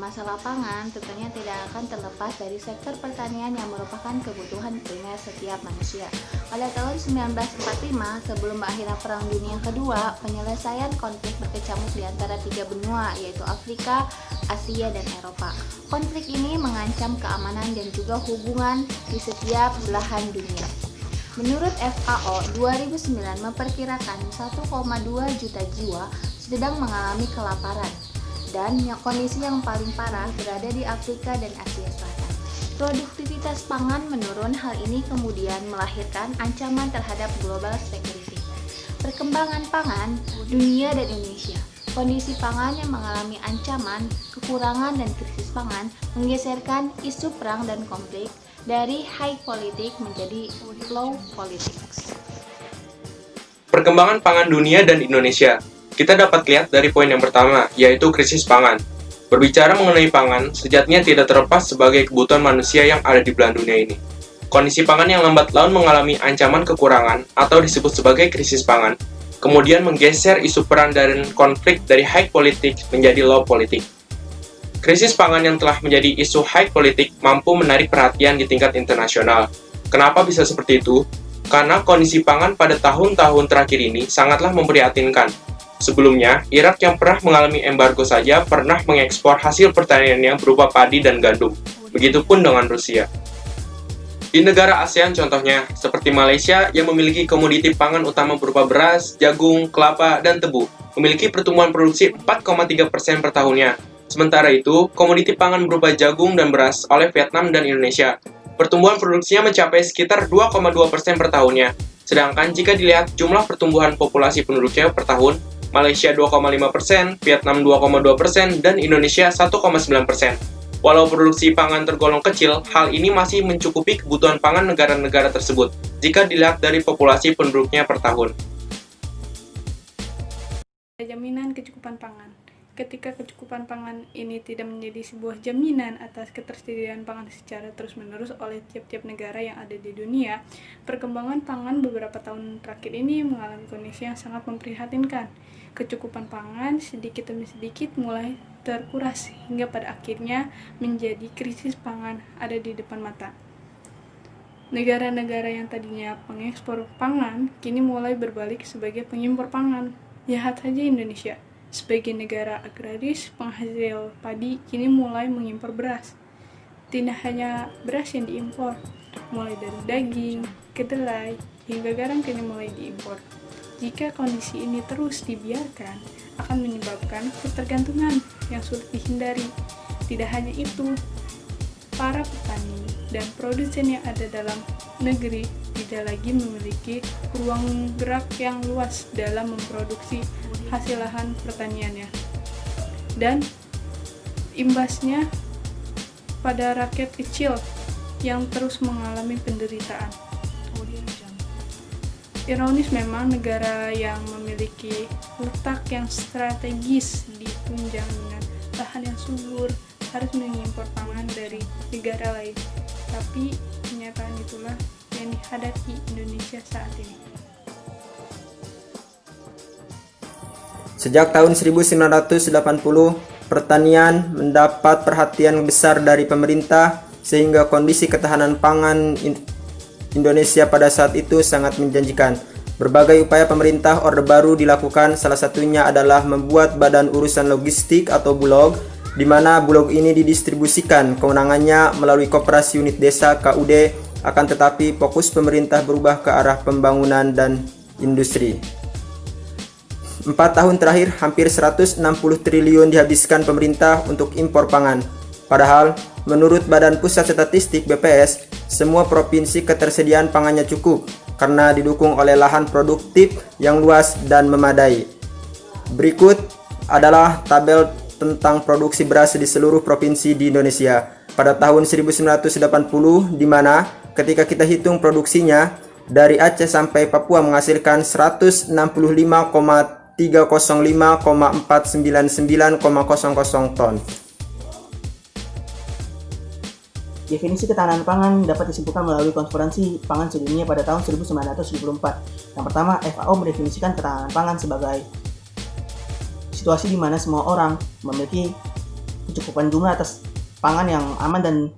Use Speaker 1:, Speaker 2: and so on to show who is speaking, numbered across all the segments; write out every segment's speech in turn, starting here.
Speaker 1: Masalah pangan tentunya tidak akan terlepas dari sektor pertanian yang merupakan kebutuhan primer setiap manusia. Pada tahun 1945, sebelum berakhirnya Perang Dunia Kedua, penyelesaian konflik berkecamuk di antara tiga benua, yaitu Afrika, Asia, dan Eropa. Konflik ini mengancam keamanan dan juga hubungan di setiap belahan dunia. Menurut FAO, 2009 memperkirakan 1,2 juta jiwa sedang mengalami kelaparan. Dan kondisi yang paling parah berada di Afrika dan Asia Selatan. Produktivitas pangan menurun, hal ini kemudian melahirkan ancaman terhadap global security. Perkembangan pangan dunia dan Indonesia. Kondisi pangan yang mengalami ancaman, kekurangan dan krisis pangan menggeserkan isu perang dan konflik dari high politik menjadi low politics.
Speaker 2: Perkembangan pangan dunia dan Indonesia. Kita dapat lihat dari poin yang pertama, yaitu krisis pangan. Berbicara mengenai pangan, sejatinya tidak terlepas sebagai kebutuhan manusia yang ada di belahan dunia ini. Kondisi pangan yang lambat laun mengalami ancaman kekurangan atau disebut sebagai krisis pangan, kemudian menggeser isu perang dan konflik dari high politik menjadi low politik. Krisis pangan yang telah menjadi isu high politik mampu menarik perhatian di tingkat internasional. Kenapa bisa seperti itu? Karena kondisi pangan pada tahun-tahun terakhir ini sangatlah memprihatinkan. Sebelumnya, Irak yang pernah mengalami embargo saja pernah mengekspor hasil pertaniannya berupa padi dan gandum. Begitupun dengan Rusia. Di negara ASEAN contohnya, seperti Malaysia yang memiliki komoditi pangan utama berupa beras, jagung, kelapa, dan tebu, memiliki pertumbuhan produksi 4,3% per tahunnya. Sementara itu, komoditi pangan berupa jagung dan beras oleh Vietnam dan Indonesia, pertumbuhan produksinya mencapai sekitar 2,2% per tahunnya. Sedangkan jika dilihat jumlah pertumbuhan populasi penduduknya per tahun, Malaysia 2,5%, Vietnam 2,2%, dan Indonesia 1,9%. Walau produksi pangan tergolong kecil, hal ini masih mencukupi kebutuhan pangan negara-negara tersebut, jika dilihat dari populasi penduduknya per tahun.
Speaker 3: Jaminan kecukupan pangan. Ketika kecukupan pangan ini tidak menjadi sebuah jaminan atas ketersediaan pangan secara terus-menerus oleh tiap-tiap negara yang ada di dunia, perkembangan pangan beberapa tahun terakhir ini mengalami kondisi yang sangat memprihatinkan. Kecukupan pangan sedikit demi sedikit mulai terkuras hingga pada akhirnya menjadi krisis pangan ada di depan mata. Negara-negara yang tadinya pengekspor pangan kini mulai berbalik sebagai pengimpor pangan. Lihat saja Indonesia. Sebagai negara agraris, penghasil padi kini mulai mengimpor beras. Tidak hanya beras yang diimpor, mulai dari daging, kedelai, hingga garam kini mulai diimpor. Jika kondisi ini terus dibiarkan, akan menyebabkan ketergantungan yang sulit dihindari. Tidak hanya itu, para petani dan produsen yang ada dalam negeri tidak lagi memiliki ruang gerak yang luas dalam memproduksi hasil lahan pertaniannya, dan imbasnya pada rakyat kecil yang terus mengalami penderitaan. Ironis memang, negara yang memiliki letak yang strategis ditunjang dengan lahan yang subur harus mengimpor pangan dari negara lain, tapi kenyataan itulah yang dihadapi Indonesia saat ini.
Speaker 4: Sejak tahun 1980, pertanian mendapat perhatian besar dari pemerintah sehingga kondisi ketahanan pangan Indonesia pada saat itu sangat menjanjikan. Berbagai upaya pemerintah Orde Baru dilakukan, salah satunya adalah membuat Badan Urusan Logistik atau Bulog, di mana Bulog ini didistribusikan kewenangannya melalui Koperasi Unit Desa KUD, akan tetapi fokus pemerintah berubah ke arah pembangunan dan industri. 4 tahun terakhir, hampir 160 triliun dihabiskan pemerintah untuk impor pangan. Padahal, menurut Badan Pusat Statistik BPS, semua provinsi ketersediaan pangannya cukup karena didukung oleh lahan produktif yang luas dan memadai. Berikut adalah tabel tentang produksi beras di seluruh provinsi di Indonesia pada tahun 1980, di mana ketika kita hitung produksinya, dari Aceh sampai Papua menghasilkan 165,305,499,00 ton.
Speaker 5: Definisi ketahanan pangan dapat disimpulkan melalui Konferensi Pangan Sedunia pada tahun 1974. Yang pertama, FAO mendefinisikan ketahanan pangan sebagai situasi di mana semua orang memiliki kecukupan jumlah atas pangan yang aman dan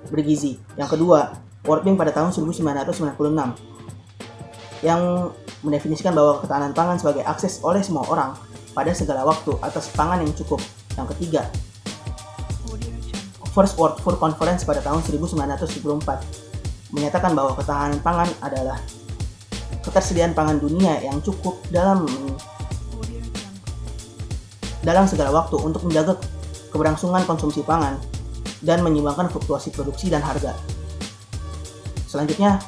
Speaker 5: bergizi. Yang kedua, World Bank pada tahun 1996 yang mendefinisikan bahwa ketahanan pangan sebagai akses oleh semua orang pada segala waktu atas pangan yang cukup. Yang ketiga, First World Food Conference pada tahun 1974 menyatakan bahwa ketahanan pangan adalah ketersediaan pangan dunia yang cukup dalam segala waktu untuk menjaga keberlangsungan konsumsi pangan dan menyeimbangkan fluktuasi produksi dan harga. Selanjutnya,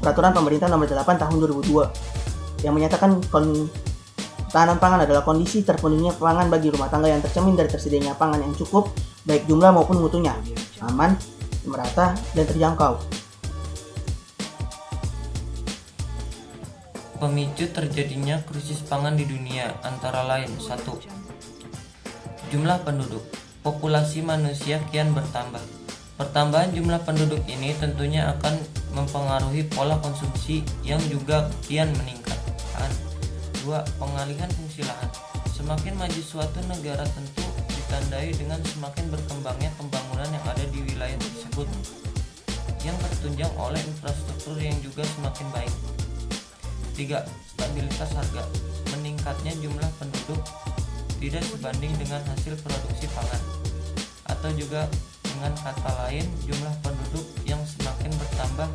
Speaker 5: Peraturan Pemerintah Nomor 8 Tahun 2002 yang menyatakan ketahanan pangan adalah kondisi terpenuhinya pangan bagi rumah tangga yang tercermin dari tersedianya pangan yang cukup, baik jumlah maupun mutunya, aman, merata, dan terjangkau.
Speaker 6: Pemicu terjadinya krisis pangan di dunia antara lain: 1. Jumlah penduduk. Populasi manusia kian bertambah. Pertambahan jumlah penduduk ini tentunya akan mempengaruhi pola konsumsi yang juga kian meningkat. 2. Pengalihan fungsi lahan. Semakin maju suatu negara tentu ditandai dengan semakin berkembangnya pembangunan yang ada di wilayah tersebut, yang tertunjang oleh infrastruktur yang juga semakin baik. 3. Stabilitas harga. Meningkatnya jumlah penduduk tidak sebanding dengan hasil produksi pangan, atau juga dengan kata lain, jumlah penduduk yang semakin bertambah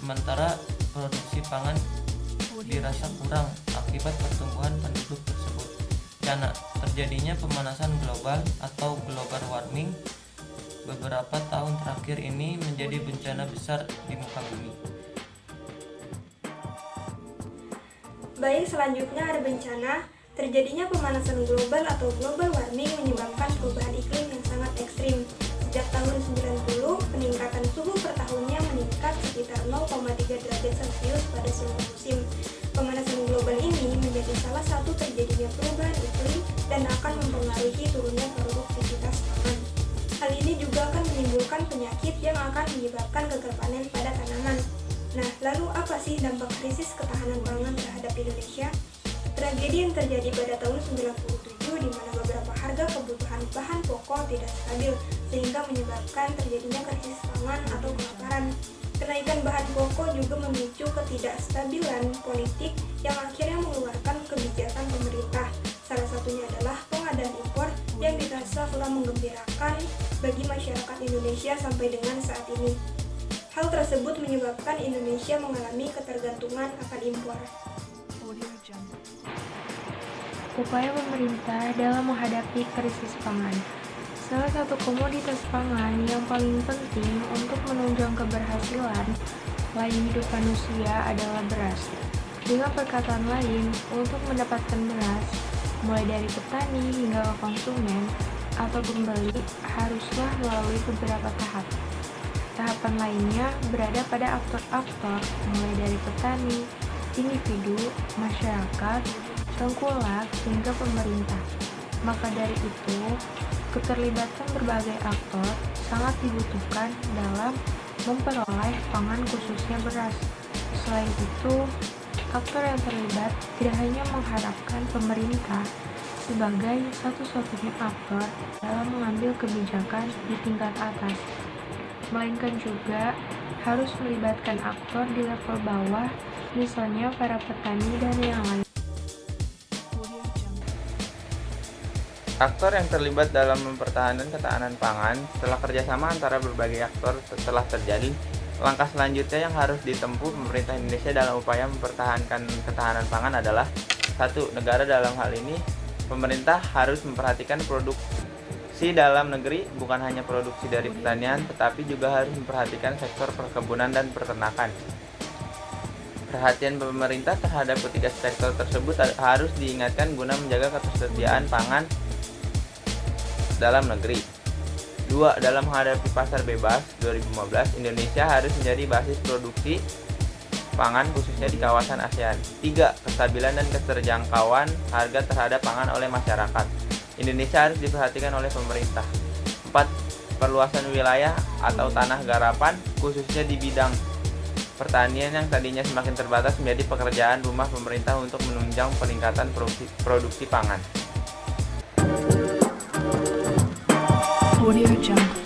Speaker 6: sementara produksi pangan dirasa kurang akibat pertumbuhan penduduk tersebut. Karena terjadinya pemanasan global atau global warming beberapa tahun terakhir ini menjadi bencana besar di muka bumi.
Speaker 7: Baik, selanjutnya ada bencana. Terjadinya pemanasan global atau global warming menyebabkan perubahan iklim yang sangat ekstrim. Sejak tahun 90, peningkatan suhu per tahunnya meningkat sekitar 0,3 derajat Celcius pada seluruh musim. Pemanasan global ini menjadi salah satu terjadinya perubahan iklim dan akan mempengaruhi turunnya produktivitas pangan. Hal ini juga akan menimbulkan penyakit yang akan menyebabkan gagal panen pada tanaman. Nah, lalu apa sih dampak krisis ketahanan pangan terhadap Indonesia? Tragedi yang terjadi pada tahun 97 di mana beberapa harga kebutuhan bahan pokok tidak stabil sehingga menyebabkan terjadinya krisis pangan atau kelaparan. Kenaikan bahan pokok juga memicu ketidakstabilan politik yang akhirnya mengeluarkan kebijakan pemerintah. Salah satunya adalah pengadaan impor yang dirasa telah menggembirakan bagi masyarakat Indonesia sampai dengan saat ini. Hal tersebut menyebabkan Indonesia mengalami ketergantungan akan impor.
Speaker 8: Upaya pemerintah dalam menghadapi krisis pangan. Salah satu komoditas pangan yang paling penting untuk menunjang keberhasilan selain hidup manusia adalah beras. Dengan perkataan lain, untuk mendapatkan beras, mulai dari petani hingga ke konsumen atau pembeli, haruslah melalui beberapa tahap. Tahapan lainnya berada pada aktor-aktor, mulai dari petani, individu, masyarakat, tengkulak, hingga pemerintah. Maka dari itu, keterlibatan berbagai aktor sangat dibutuhkan dalam memperoleh pangan khususnya beras. Selain itu, aktor yang terlibat tidak hanya mengharapkan pemerintah sebagai satu-satunya aktor dalam mengambil kebijakan di tingkat atas, melainkan juga harus melibatkan aktor di level bawah, misalnya para petani dan yang lain.
Speaker 9: Aktor yang terlibat dalam mempertahankan ketahanan pangan. Setelah kerjasama antara berbagai aktor telah terjadi, langkah selanjutnya yang harus ditempuh pemerintah Indonesia dalam upaya mempertahankan ketahanan pangan adalah: 1. Negara dalam hal ini, pemerintah harus memperhatikan produksi dalam negeri, bukan hanya produksi dari pertanian, tetapi juga harus memperhatikan sektor perkebunan dan peternakan. Perhatian pemerintah terhadap ketiga sektor tersebut harus diingatkan guna menjaga ketersediaan pangan dalam negeri. 2. Dalam menghadapi pasar bebas 2015, Indonesia harus menjadi basis produksi pangan khususnya di kawasan ASEAN. 3. Kestabilan dan keterjangkauan harga terhadap pangan oleh masyarakat. Indonesia harus diperhatikan oleh pemerintah. 4. Perluasan wilayah atau tanah garapan khususnya di bidang pertanian yang tadinya semakin terbatas menjadi pekerjaan rumah pemerintah untuk menunjang peningkatan produksi pangan.
Speaker 3: Audio Jungle.